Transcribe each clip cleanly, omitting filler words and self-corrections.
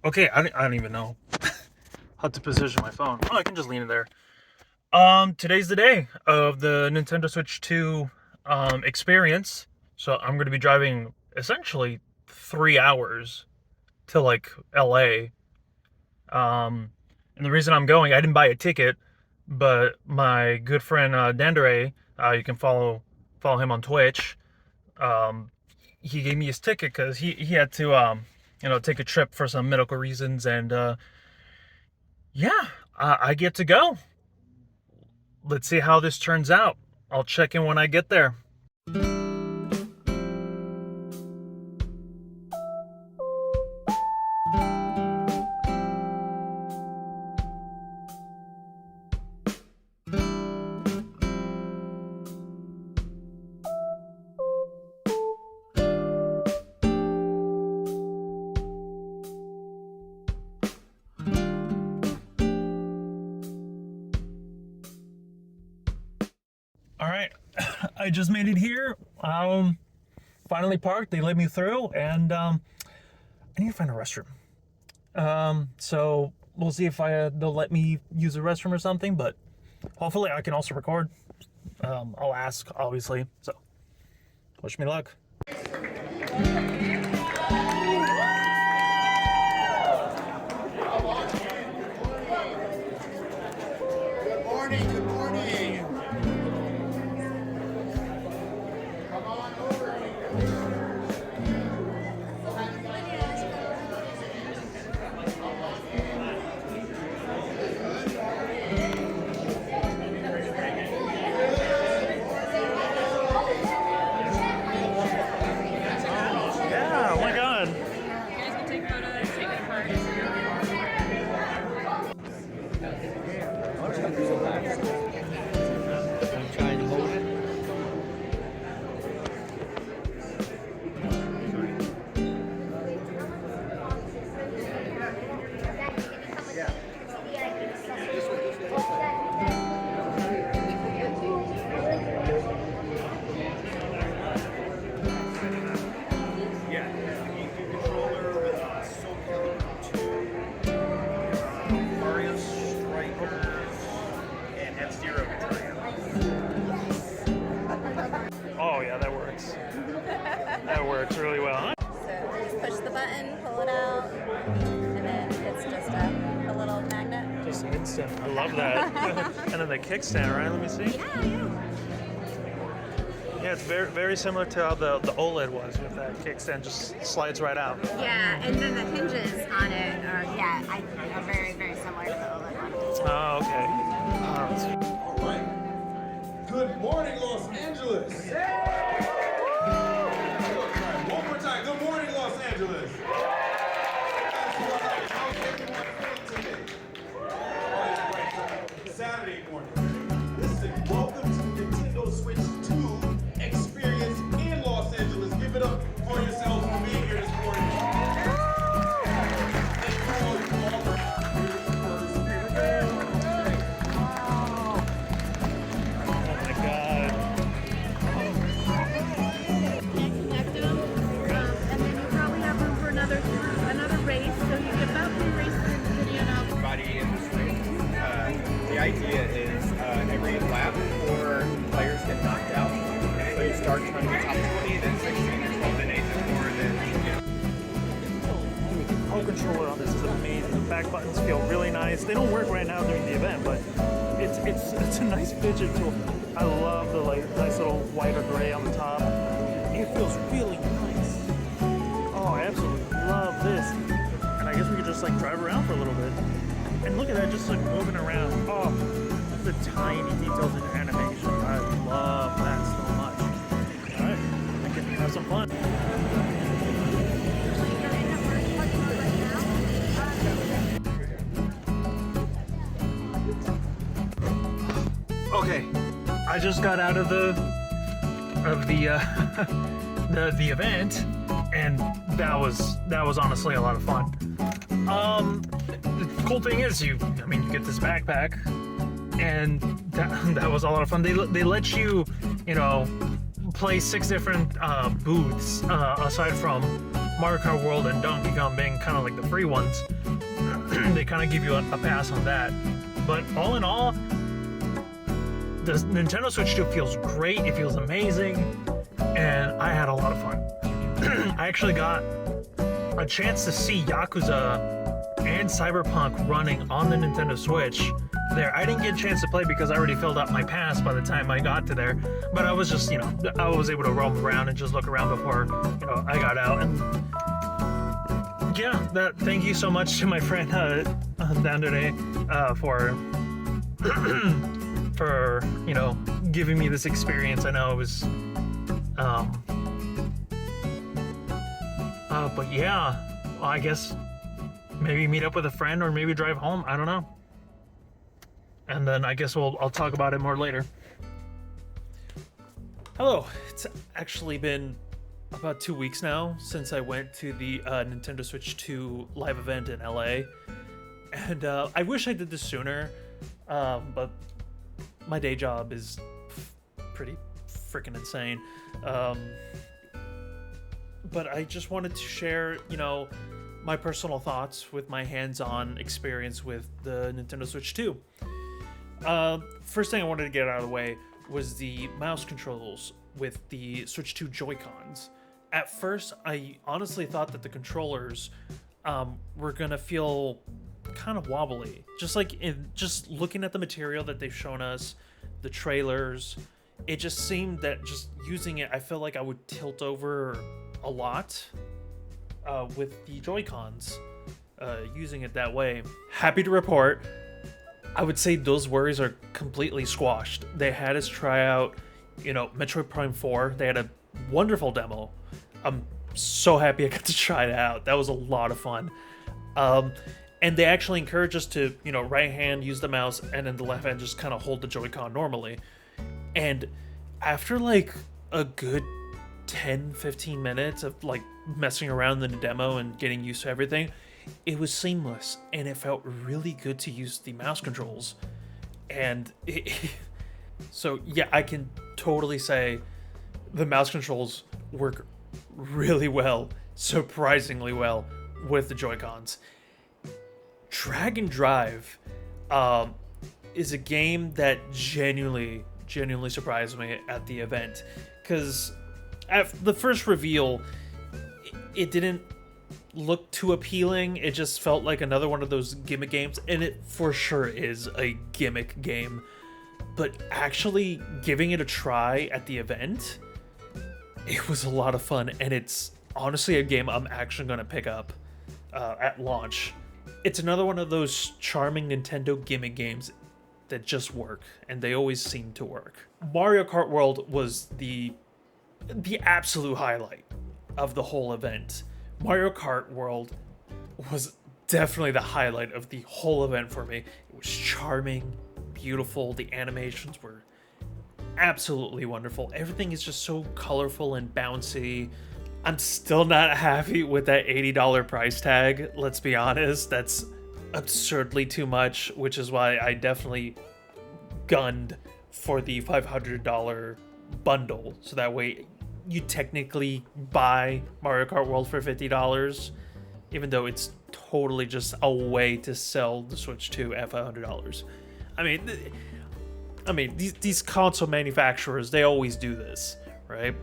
Okay, I don't even know how to position my phone. Oh, I can just lean it there. Today's the day of the Nintendo Switch 2 experience. So I'm going to be driving essentially 3 hours to like LA. And the reason I'm going, I didn't buy a ticket, but my good friend Dandere, you can follow him on Twitch. Um, he gave me his ticket because he had to take a trip for some medical reasons, and yeah, I get to go. Let's see how this turns out. I'll check in when I get there. All right, I just made it here. Finally parked. They let me through, and I need to find a restroom. So we'll see if they'll let me use the restroom or something. But hopefully, I can also record. I'll ask, obviously. So wish me luck. Good morning, good morning. Come on over here. Yeah, oh my God. You guys can take photos, take it apart. I'm trying to hold it. Oh yeah, that works. That works really well. So just push the button, pull it out, and then it's just a little magnet. Just instant. I love that. And then the kickstand, right? Let me see. Yeah. Yeah, it's very very similar to how the OLED was with that kickstand. Just slides right out. Yeah, and then the hinges on it are are very, very similar to the OLED one. Oh, okay. All right. Good morning, Los Angeles. One more time. Good morning, Los Angeles. How's everyone feeling today? Saturday morning. Listen, welcome to Nintendo Switch 2 experience in Los Angeles. Give it up for yourselves for being here this morning. Thank you all for Oh my God. Can't connect them, and then you probably have room for another race. So you get about 3 races in the video now. Everybody in this race. The idea is every lap 4 players get knocked out. So you start trying to be top 20, then 16, then 12, then 8, then 4, then Dude, the Pro controller on this is amazing. The back buttons feel really nice. They don't work right now during the event, but it's a nice fidget tool. I love the nice little white or gray on the top. It feels really nice. Oh, I absolutely love this. And I guess we could just like drive around for a little bit. And look at that, just like moving around. Oh, the tiny details in animation. I love that so much. All right, I can have some fun. Okay, I just got out of the the event, and that was honestly a lot of fun. The cool thing is, you get this backpack, and that was a lot of fun. They let you, play 6 different booths aside from Mario Kart World and Donkey Kong being kind of like the free ones, they kind of give you a pass on that. But all in all, the Nintendo Switch 2 feels great. It feels amazing, and I had a lot of fun. I actually got a chance to see Yakuza and Cyberpunk running on the Nintendo Switch there. I didn't get a chance to play because I already filled up my pass by the time I got to there, but I was just, you know, I was able to roam around and just look around before, you know, I got out. And yeah, thank you so much to my friend Dandere for you know, giving me this experience. I know it was but yeah, well, I guess maybe meet up with a friend or maybe drive home, I don't know. And then I guess I'll talk about it more later. Hello, it's actually been about 2 weeks now since I went to the Nintendo Switch 2 live event in LA. And I wish I did this sooner, but my day job is pretty freaking insane. But I just wanted to share, you know, my personal thoughts with my hands-on experience with the Nintendo Switch 2. First thing I wanted to get out of the way was the mouse controls with the Switch 2 Joy-Cons. At first, I honestly thought that the controllers were gonna feel kind of wobbly. Just like just looking at the material that they've shown us, the trailers, it just seemed that just using it, I felt like I would tilt over a lot with the Joy-Cons, using it that way. Happy to report, I would say those worries are completely squashed. They had us try out, you know, Metroid Prime 4. They had a wonderful demo. I'm so happy I got to try it out. That was a lot of fun. And they actually encourage us to, you know, right hand use the mouse and then the left hand just kind of hold the Joy-Con normally. And after like a good 10-15 minutes of like messing around in the demo and getting used to everything, it was seamless and it felt really good to use the mouse controls. And so yeah, I can totally say the mouse controls work really well, surprisingly well, with the Joy-Cons. Dragon Drive is a game that genuinely surprised me at the event, because at the first reveal, it didn't look too appealing. It just felt like another one of those gimmick games, and it for sure is a gimmick game. But actually giving it a try at the event, it was a lot of fun, and it's honestly a game I'm actually going to pick up at launch. It's another one of those charming Nintendo gimmick games that just work, and they always seem to work. Mario Kart World was the absolute highlight of the whole event. Mario Kart World was definitely the highlight of the whole event for me. It was charming, beautiful, the animations were absolutely wonderful. Everything is just so colorful and bouncy. I'm still not happy with that $80 price tag, let's be honest. That's absurdly too much, which is why I definitely gunned for the $500 bundle, so that way you technically buy Mario Kart World for $50, even though it's totally just a way to sell the Switch 2 at $500. I mean, these console manufacturers, they always do this, right?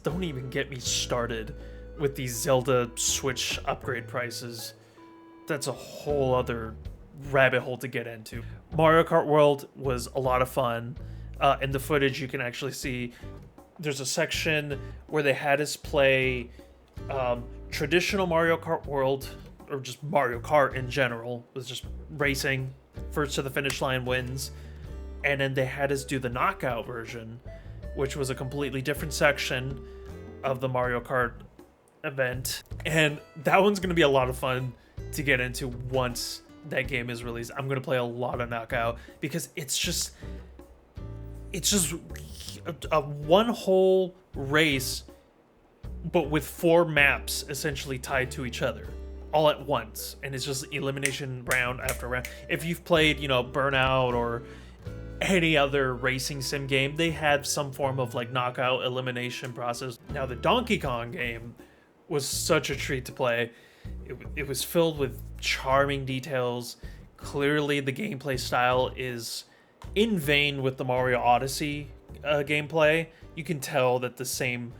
Don't even get me started with these Zelda Switch upgrade prices. That's a whole other rabbit hole to get into. Mario Kart World was a lot of fun. In the footage, you can actually see there's a section where they had us play traditional Mario Kart World, or just Mario Kart in general. It was just racing, first to the finish line wins. And then they had us do the knockout version, which was a completely different section of the Mario Kart event. And that one's going to be a lot of fun to get into once that game is released. I'm going to play a lot of knockout because it's just a one whole race, but with 4 maps essentially tied to each other all at once. And it's just elimination round after round. If you've played, you know, Burnout or any other racing sim game, they had some form of like knockout elimination process. Now the Donkey Kong game was such a treat to play. It was filled with charming details. Clearly, the gameplay style is in vein with the Mario Odyssey gameplay. You can tell that the same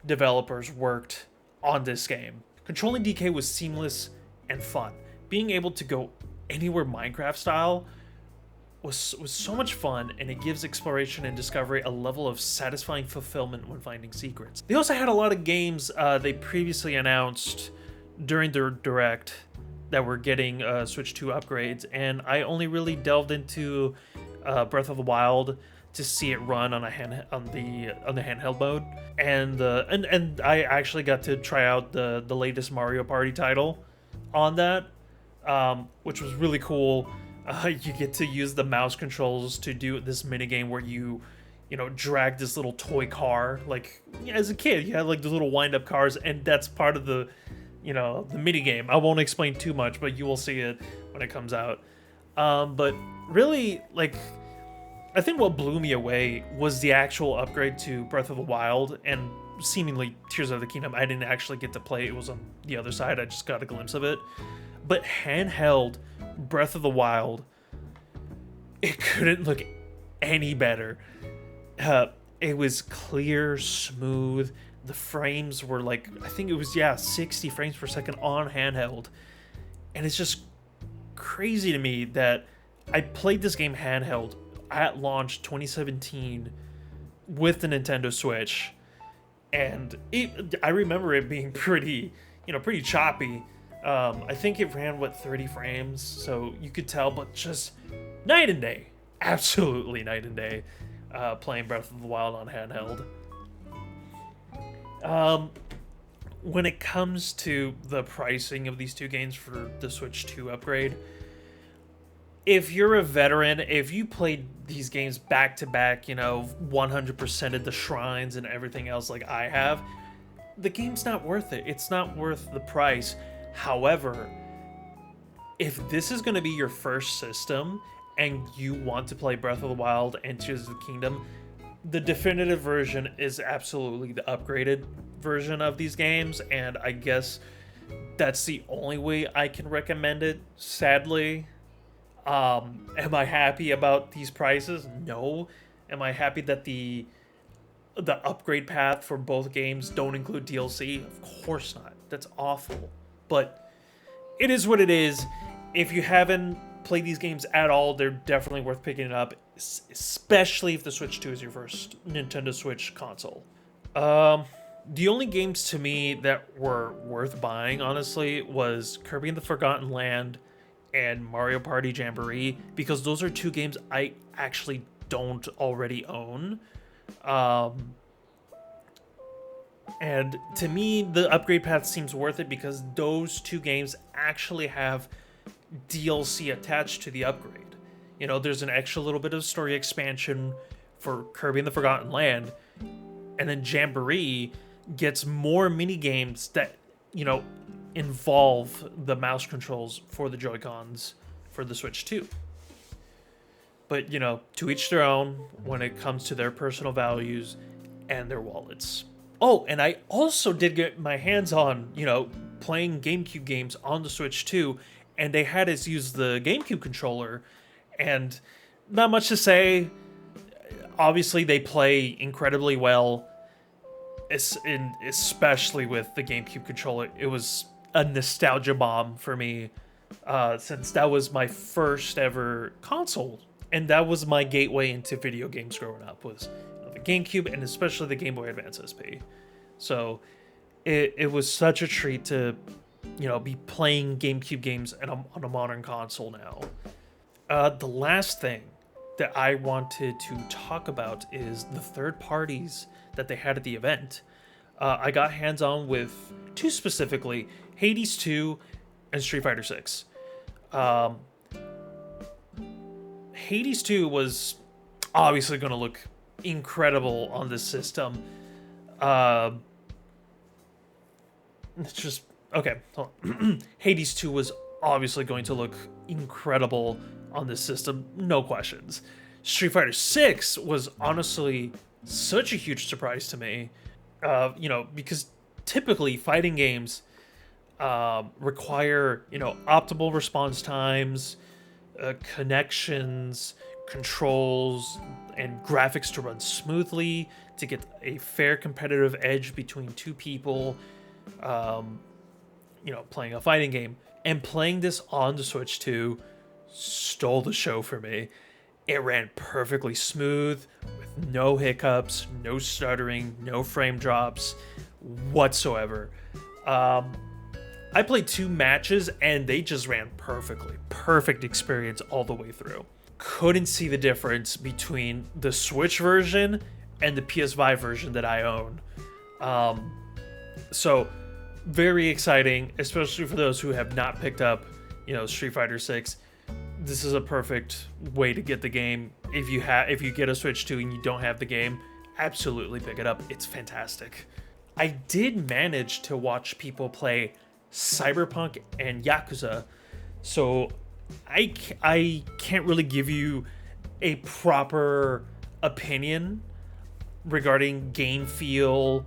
developers worked on this game. Controlling DK was seamless and fun. Being able to go anywhere Minecraft style was so much fun, and it gives exploration and discovery a level of satisfying fulfillment when finding secrets. They also had a lot of games they previously announced during their direct that were getting Switch 2 upgrades, and I only really delved into Breath of the Wild to see it run on the handheld mode, and I actually got to try out the latest Mario Party title on that, which was really cool. You get to use the mouse controls to do this minigame where you drag this little toy car. Like, as a kid, you had like the little wind-up cars, and that's part of the minigame. I won't explain too much, but you will see it when it comes out. But really, like, I think what blew me away was the actual upgrade to Breath of the Wild and seemingly Tears of the Kingdom. I didn't actually get to play. It was on the other side. I just got a glimpse of it. But handheld Breath of the Wild, it couldn't look any better. It was clear, smooth. The frames were like, I think it was 60 frames per second on handheld. And it's just crazy to me that I played this game handheld at launch 2017 with the Nintendo Switch, and I remember it being pretty choppy. I think it ran 30 frames, so you could tell, but just night and day, absolutely night and day, playing Breath of the Wild on handheld. When it comes to the pricing of these two games for the Switch 2 upgrade, if you're a veteran, if you played these games back to back, 100% of the shrines and everything else like I have, the game's not worth it. It's not worth the price. However, if this is going to be your first system and you want to play Breath of the Wild and Tears of the Kingdom, the definitive version is absolutely the upgraded version of these games, and I guess that's the only way I can recommend it, sadly. Am I happy about these prices? No. Am I happy that the upgrade path for both games don't include DLC? Of course not. That's awful. But it is what it is. If you haven't played these games at all, they're definitely worth picking up, especially if the Switch 2 is your first Nintendo Switch console. The only games to me that were worth buying, honestly, was Kirby and the Forgotten Land and Mario Party Jamboree, because those are two games I actually don't already own. And to me, the upgrade path seems worth it because those two games actually have DLC attached to the upgrade. There's an extra little bit of story expansion for Kirby and the Forgotten Land, and then Jamboree gets more mini games that, involve the mouse controls for the Joy-Cons for the Switch 2. But, to each their own when it comes to their personal values and their wallets. Oh, and I also did get my hands on, playing GameCube games on the Switch 2, and they had us use the GameCube controller, and not much to say. Obviously, they play incredibly well, especially with the GameCube controller. It was a nostalgia bomb for me, since that was my first ever console, and that was my gateway into video games growing up, was the GameCube, and especially the Game Boy Advance SP. So it was such a treat to be playing GameCube games on a modern console now. The last thing that I wanted to talk about is the third parties that they had at the event. I got hands-on with two specifically, Hades 2 and Street Fighter 6. Hades 2 was obviously going to look incredible on this system. It's just, okay, hold on. Hades 2 was obviously going to look incredible on this system, no questions. Street Fighter 6 was honestly such a huge surprise to me, because typically fighting games require, you know, optimal response times, connections, controls, and graphics to run smoothly to get a fair competitive edge between two people, you know, playing a fighting game. And playing this on the Switch 2 stole the show for me. It ran perfectly smooth with no hiccups, no stuttering, no frame drops whatsoever. I played 2 matches and they just ran perfectly. Perfect experience all the way through. Couldn't see the difference between the Switch version and the PS5 version that I own. So very exciting, especially for those who have not picked up, you know, Street Fighter 6. This is a perfect way to get the game. If you get a Switch 2 and you don't have the game, absolutely pick it up. It's fantastic. I did manage to watch people play Cyberpunk and Yakuza, so I can't really give you a proper opinion regarding game feel,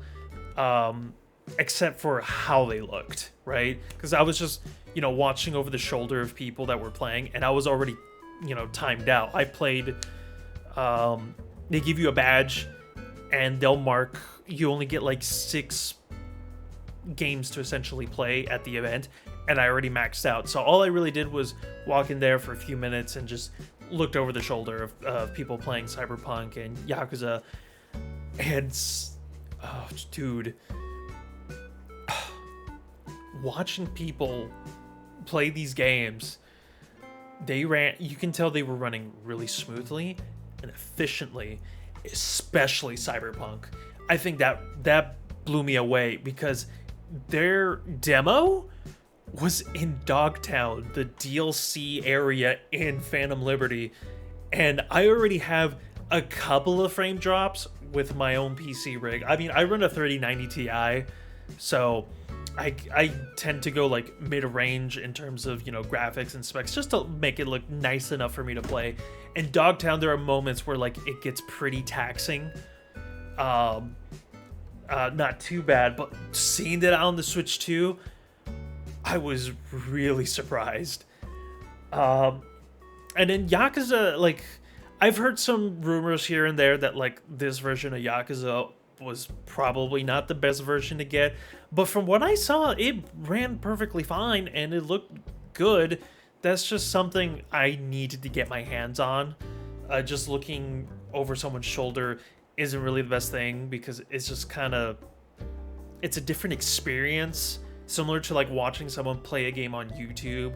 except for how they looked, right? Because I was just, you know, watching over the shoulder of people that were playing, and I was already, you know, timed out. I played, they give you a badge, and they'll mark, you only get like 6 games to essentially play at the event, and I already maxed out. So all I really did was walk in there for a few minutes and just looked over the shoulder of people playing Cyberpunk and Yakuza. And, oh, dude, watching people play these games, you can tell they were running really smoothly and efficiently, especially Cyberpunk. I think that blew me away because their demo was in Dogtown, the DLC area in Phantom Liberty, and I already have a couple of frame drops with my own PC rig. I mean, I run a 3090 Ti, so I tend to go like mid-range in terms of, you know, graphics and specs, just to make it look nice enough for me to play. In Dogtown, there are moments where like it gets pretty taxing. Not too bad, but seeing that on the Switch 2, I was really surprised. And then Yakuza, like, I've heard some rumors here and there that like this version of Yakuza was probably not the best version to get, but from what I saw, it ran perfectly fine and it looked good. That's just something I needed to get my hands on. Just looking over someone's shoulder isn't really the best thing because it's just kind of, it's a different experience, similar to like watching someone play a game on YouTube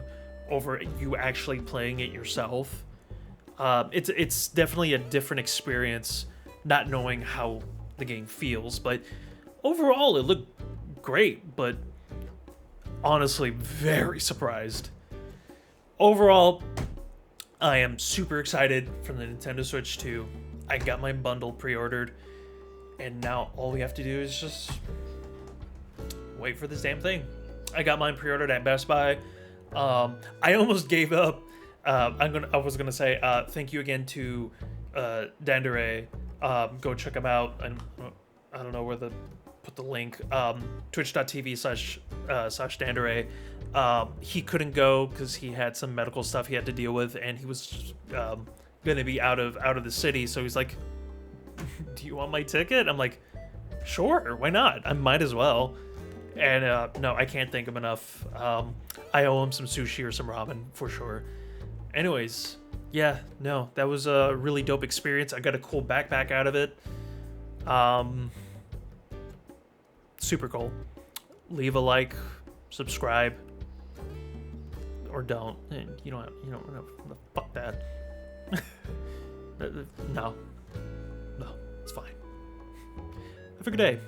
over you actually playing it yourself. It's definitely a different experience not knowing how the game feels, but overall it looked great, but honestly very surprised. Overall, I am super excited for the Nintendo Switch 2. I got my bundle pre-ordered, and now all we have to do is just wait for this damn thing. I got mine pre-ordered at Best Buy. I almost gave up. I was gonna say thank you again to Dandere. Go check him out, and I don't know where to put the link. Twitch.tv/Dandere. He couldn't go because he had some medical stuff he had to deal with, and he was gonna be out of the city. So he's like, "Do you want my ticket?" I'm like, "Sure, why not? I might as well." And no, I can't thank him enough. I owe him some sushi or some ramen for sure. Anyways, yeah, no, that was a really dope experience. I got a cool backpack out of it. Super cool. Leave a like, subscribe, or don't. You don't. Fuck that. No, it's fine. Have a good day.